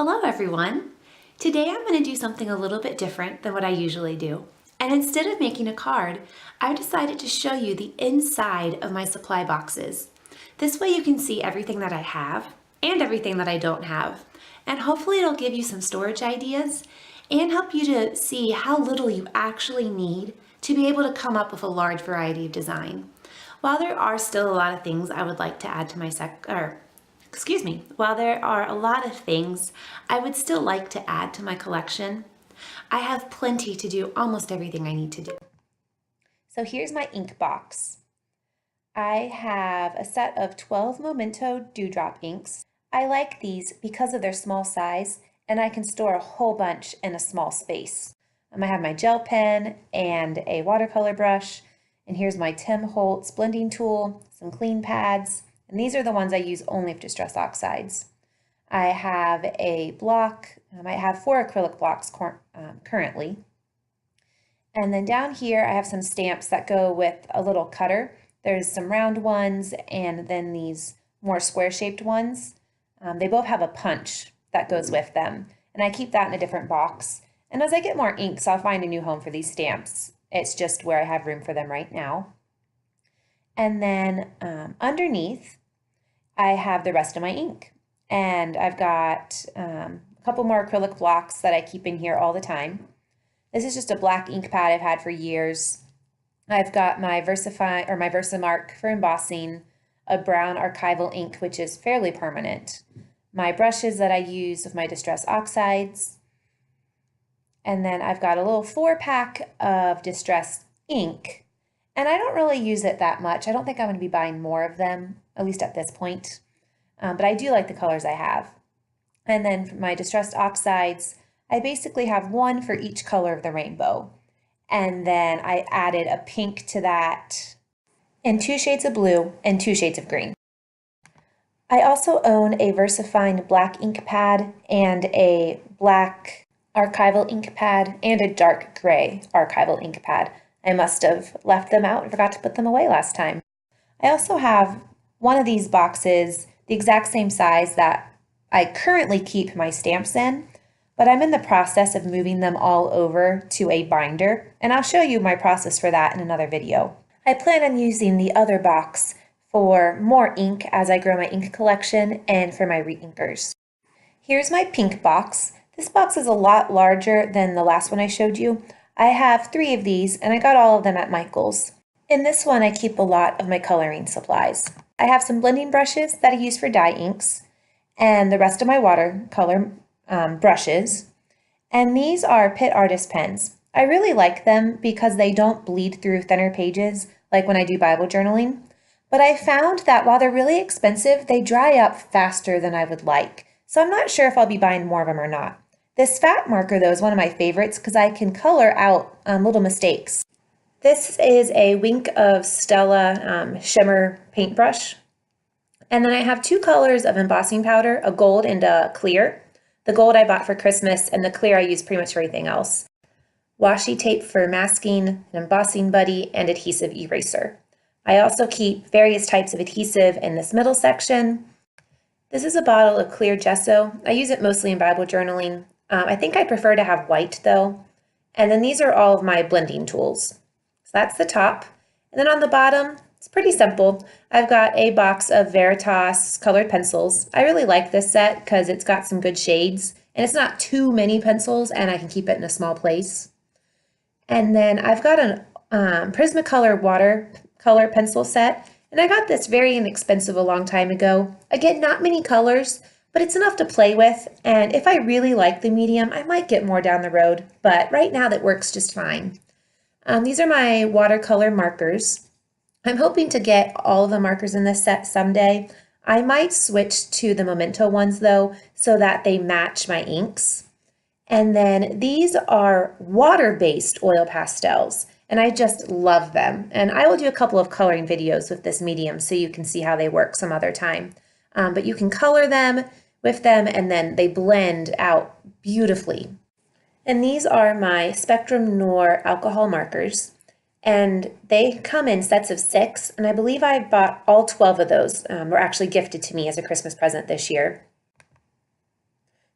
Hello everyone! Today I'm going to do something a little bit different than what I usually do. And instead of making a card, I decided to show you the inside of my supply boxes. This way you can see everything that I have and everything that I don't have. And hopefully it'll give you some storage ideas and help you to see how little you actually need to be able to come up with a large variety of design. While there are still a lot of things I would like to add to my while there are a lot of things I would still like to add to my collection, I have plenty to do almost everything I need to do. So here's my ink box. I have a set of 12 Memento Dewdrop inks. I like these because of their small size, and I can store a whole bunch in a small space. I have my gel pen and a watercolor brush, and here's my Tim Holtz blending tool, some clean pads, and these are the ones I use only for Distress Oxides. I have a block, I have 4 acrylic blocks currently. And then down here I have some stamps that go with a little cutter. There's some round ones and then these more square-shaped ones. They both have a punch that goes with them, and I keep that in a different box. And as I get more inks, I'll find a new home for these stamps. It's just where I have room for them right now. And then underneath, I have the rest of my ink. And I've got a couple more acrylic blocks that I keep in here all the time. This is just a black ink pad I've had for years. I've got my Versamark for embossing, a brown archival ink, which is fairly permanent, my brushes that I use with my Distress Oxides, and then I've got a little 4-pack of Distress ink, and I don't really use it that much. I don't think I'm going to be buying more of them, at least at this point, but I do like the colors I have. And then for my Distress Oxides, I basically have one for each color of the rainbow. And then I added a pink to that, and 2 shades of blue and 2 shades of green. I also own a VersaFine black ink pad and a black archival ink pad and a dark gray archival ink pad. I must have left them out and forgot to put them away last time. I also have one of these boxes, the exact same size that I currently keep my stamps in, but I'm in the process of moving them all over to a binder, and I'll show you my process for that in another video. I plan on using the other box for more ink as I grow my ink collection and for my re-inkers. Here's my pink box. This box is a lot larger than the last one I showed you. I have 3 of these, and I got all of them at Michael's. In this one, I keep a lot of my coloring supplies. I have some blending brushes that I use for dye inks, and the rest of my watercolor brushes. And these are Pitt Artist pens. I really like them because they don't bleed through thinner pages like when I do Bible journaling. But I found that while they're really expensive, they dry up faster than I would like. So I'm not sure if I'll be buying more of them or not. This fat marker, though, is one of my favorites because I can color out little mistakes. This is a Wink of Stella Shimmer paintbrush. And then I have 2 colors of embossing powder, a gold and a clear. The gold I bought for Christmas, and the clear I use pretty much for everything else. Washi tape for masking, an embossing buddy, and adhesive eraser. I also keep various types of adhesive in this middle section. This is a bottle of clear gesso. I use it mostly in Bible journaling. I think I prefer to have white though. And then these are all of my blending tools. So that's the top. And then on the bottom, it's pretty simple. I've got a box of Veritas colored pencils. I really like this set because it's got some good shades and it's not too many pencils and I can keep it in a small place. And then I've got a Prismacolor watercolor pencil set, and I got this very inexpensive a long time ago. Again, not many colors, but it's enough to play with, and if I really like the medium, I might get more down the road, but right now that works just fine. These are my watercolor markers. I'm hoping to get all of the markers in this set someday. I might switch to the Memento ones though, so that they match my inks. And then these are water-based oil pastels, and I just love them. And I will do a couple of coloring videos with this medium so you can see how they work some other time. But you can color them with them and then they blend out beautifully. And these are my Spectrum Noir alcohol markers. And they come in sets of 6, and I believe I bought all 12 of those, were actually gifted to me as a Christmas present this year.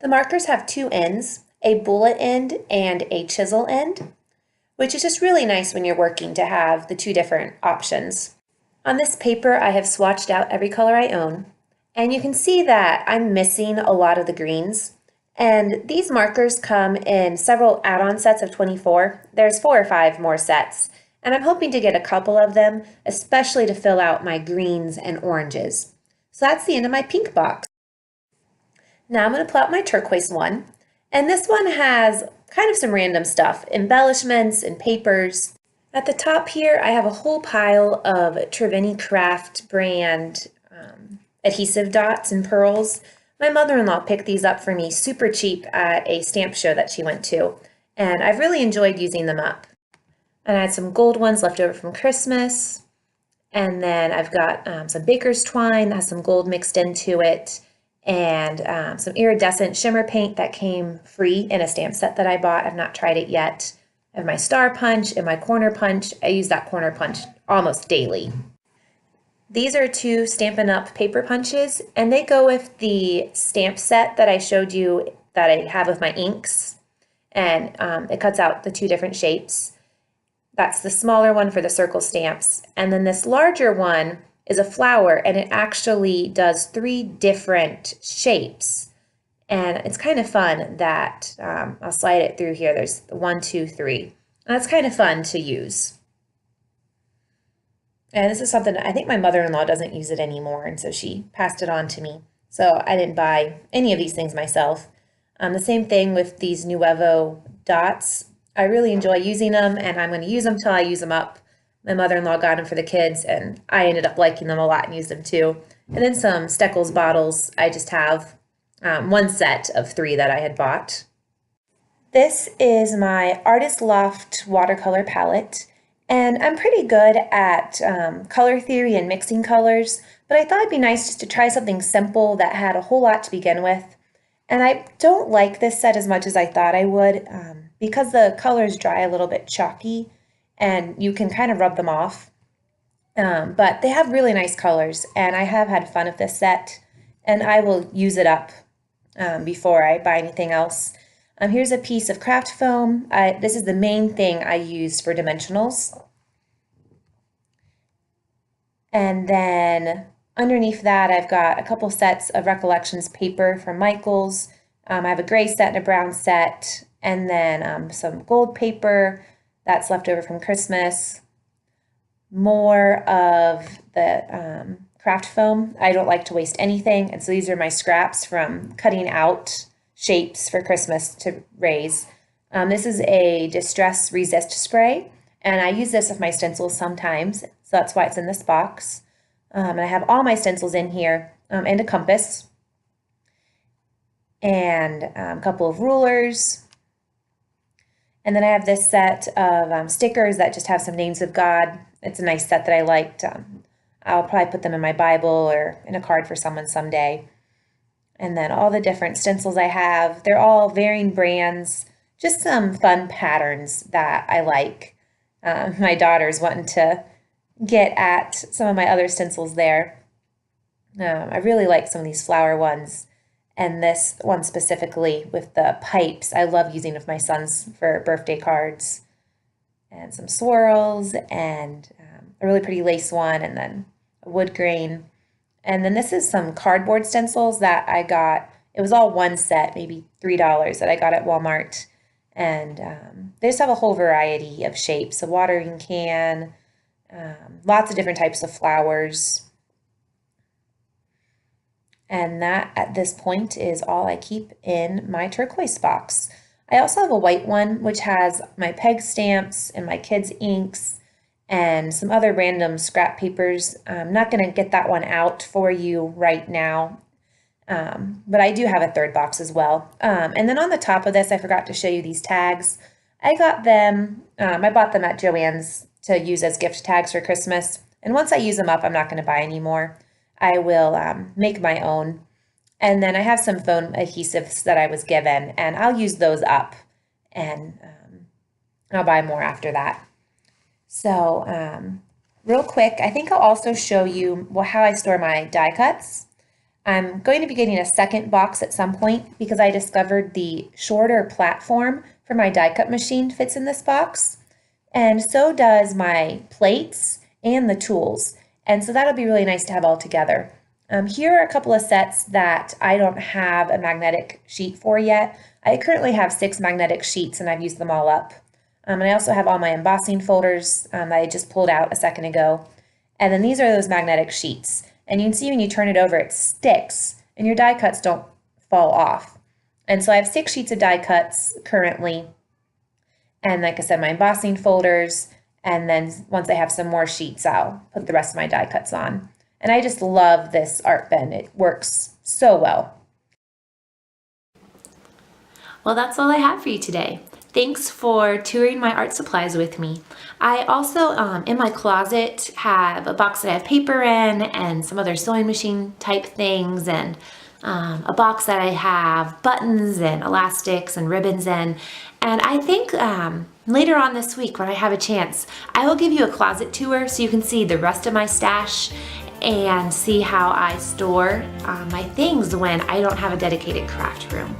The markers have two ends, a bullet end and a chisel end, which is just really nice when you're working to have the two different options. On this paper, I have swatched out every color I own, and you can see that I'm missing a lot of the greens. And these markers come in several add-on sets of 24. There's 4 or 5 more sets, and I'm hoping to get a couple of them, especially to fill out my greens and oranges. So that's the end of my pink box. Now I'm going to pull out my turquoise one, and this one has kind of some random stuff, embellishments and papers. At the top here, I have a whole pile of Trevini Craft brand adhesive dots and pearls. My mother-in-law picked these up for me super cheap at a stamp show that she went to, and I've really enjoyed using them up. And I had some gold ones left over from Christmas, and then I've got some baker's twine that has some gold mixed into it, and some iridescent shimmer paint that came free in a stamp set that I bought. I've not tried it yet. I have my star punch and my corner punch. I use that corner punch almost daily. These are 2 Stampin' Up! Paper punches, and they go with the stamp set that I showed you that I have with my inks, and it cuts out the 2 different shapes. That's the smaller one for the circle stamps, and then this larger one is a flower, and it actually does 3 different shapes. And it's kind of fun that I'll slide it through here. There's 1, 2, 3. And that's kind of fun to use. And this is something I think my mother-in-law doesn't use it anymore, and so she passed it on to me. So I didn't buy any of these things myself. The same thing with these Nuevo dots. I really enjoy using them, and I'm going to use them till I use them up. My mother-in-law got them for the kids, and I ended up liking them a lot and used them too. And then some Steckles bottles. I just have 1 set of 3 that I had bought. This is my Artist Loft watercolor palette, and I'm pretty good at color theory and mixing colors, but I thought it'd be nice just to try something simple that had a whole lot to begin with. And I don't like this set as much as I thought I would because the colors dry a little bit chalky and you can kind of rub them off. But they have really nice colors, and I have had fun with this set, and I will use it up before I buy anything else. Here's a piece of craft foam. This is the main thing I use for dimensionals. And then underneath that, I've got a couple sets of Recollections paper from Michaels. I have a gray set and a brown set, and then some gold paper that's left over from Christmas. More of the craft foam. I don't like to waste anything, and so these are my scraps from cutting out shapes for Christmas to raise. This is a Distress Resist spray, and I use this with my stencils sometimes, so that's why it's in this box. And I have all my stencils in here, and a compass, and a couple of rulers. And then I have this set of stickers that just have some names of God. It's a nice set that I liked. I'll probably put them in my Bible or in a card for someone someday. And then all the different stencils I have, they're all varying brands, just some fun patterns that I like. My daughter's wanting to get at some of my other stencils there. I really like some of these flower ones, and this one specifically with the pipes. I love using with my sons for birthday cards. And some swirls, and a really pretty lace one, and then a wood grain. And then this is some cardboard stencils that I got. It was all one set, maybe $3 that I got at Walmart. And they just have a whole variety of shapes, a watering can, lots of different types of flowers. And that, at this point, is all I keep in my turquoise box. I also have a white one, which has my peg stamps and my kids' inks and some other random scrap papers. I'm not going to get that one out for you right now, but I do have a third box as well. And then on the top of this, I forgot to show you these tags. I got them, I bought them at Joann's to use as gift tags for Christmas. And once I use them up, I'm not going to buy any more. I will make my own. And then I have some foam adhesives that I was given, and I'll use those up, and I'll buy more after that. So real quick, I think I'll also show you how I store my die cuts. I'm going to be getting a second box at some point because I discovered the shorter platform for my die cut machine fits in this box. And so does my plates and the tools. And so that'll be really nice to have all together. Here are a couple of sets that I don't have a magnetic sheet for yet. I currently have 6 magnetic sheets and I've used them all up. And I also have all my embossing folders that I just pulled out a second ago. And then these are those magnetic sheets. And you can see when you turn it over, it sticks and your die cuts don't fall off. And so I have 6 sheets of die cuts currently. And like I said, my embossing folders. And then once I have some more sheets, I'll put the rest of my die cuts on. And I just love this art bin. It works so well. Well, that's all I have for you today. Thanks for touring my art supplies with me. I also, in my closet, have a box that I have paper in and some other sewing machine type things, and a box that I have buttons and elastics and ribbons in. And I think later on this week when I have a chance, I will give you a closet tour so you can see the rest of my stash and see how I store my things when I don't have a dedicated craft room.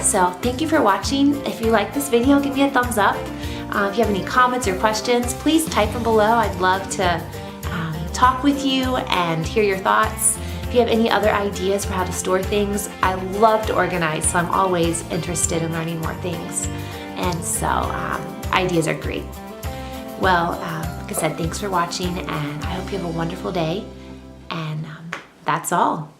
So thank you for watching. If you like this video, give me a thumbs up. If you have any comments or questions, please type them below. I'd love to talk with you and hear your thoughts. If you have any other ideas for how to store things, I love to organize, so I'm always interested in learning more things. And so ideas are great. Well, like I said, thanks for watching, and I hope you have a wonderful day. And that's all.